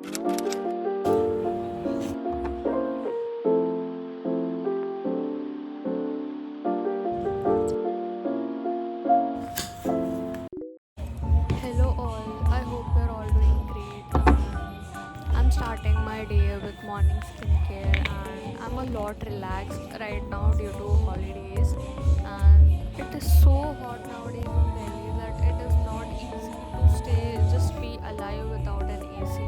Hello all, I hope you're all doing great. I'm starting my day with morning skincare and I'm a lot relaxed right now due to holidays, and it is so hot nowadays in Delhi that it is not easy to just be alive without an AC.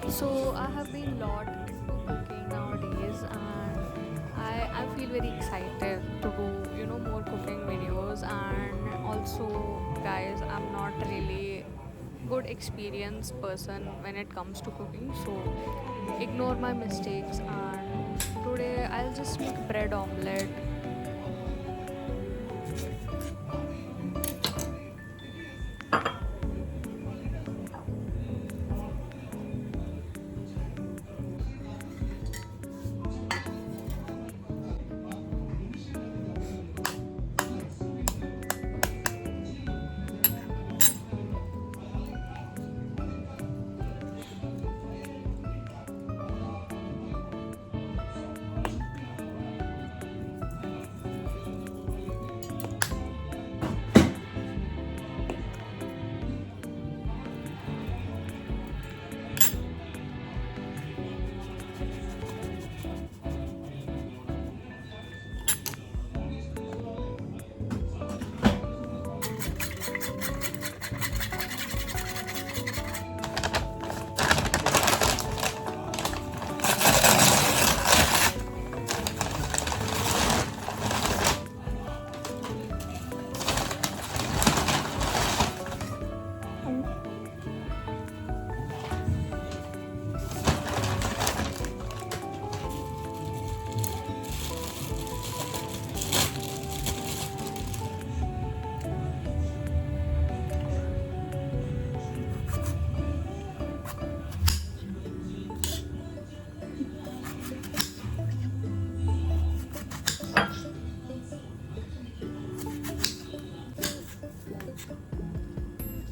So I have been lot into cooking nowadays, and I feel very excited to do more cooking videos. And also, guys, I'm not really good experienced person when it comes to cooking, so ignore my mistakes. And today I'll just make bread omelette.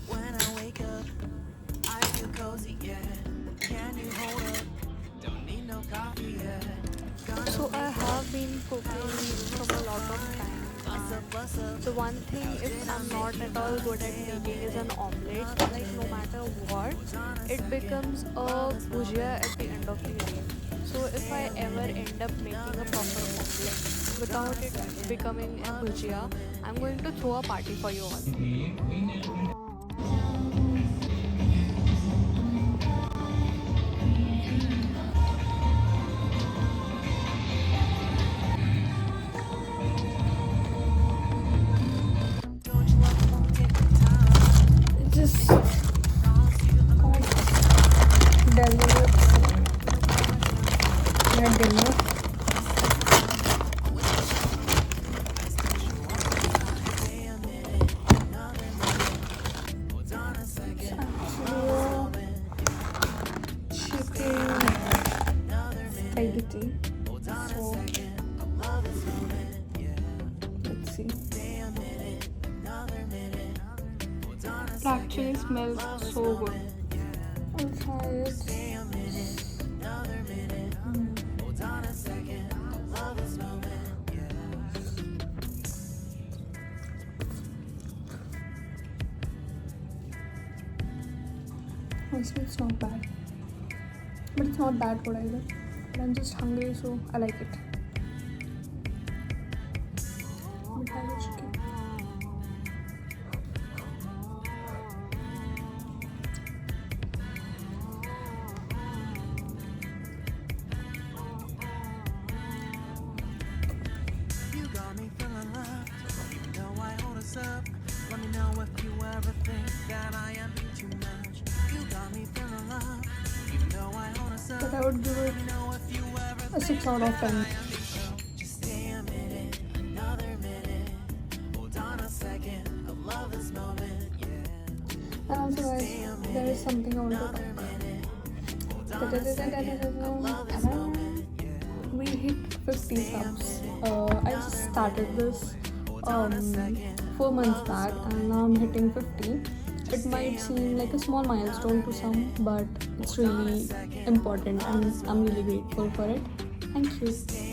When I wake up, I feel cozy, yeah. Can you hold up? Don't need no coffee yet. So I have been cooking from a lot of time. And the one thing if I'm not at all good at making is an omelette. Like no matter what, it becomes a bhujia at the end of the day. So if I ever end up making a proper omelette without it becoming a bhujia, I'm going to throw a party for you all. Don't you love the won't take the time? Just deliver my dinner. Stay a minute, another minute. Hold on a second. Chicken spaghetti. Hold on a So second. I love this moment, yeah. let's see. Stay a minute, another minute. Hold on a It second. actually smells so good. I'll try it. Stay a minute, another minute. Hold on a second. I love this moment, yeah. Honestly, it's not bad. But it's not that good either. But I'm just hungry, so I like it. But I have chicken. You got me feeling loved, even though I hold us up. Let me know if you ever think that I am being too much. You got me feeling loved, even though I hold us up. But I would give it Let me know if you ever a 6 out of 10. just stay a minute, another minute. Hold on a second, I love this moment, yeah. And also, guys, there is something I want to talk about. We hit 50 subs. I just started this 4 months back, and now I'm hitting 50. It might seem like a small milestone to some, but it's really important, and I'm really grateful for it. Thank you.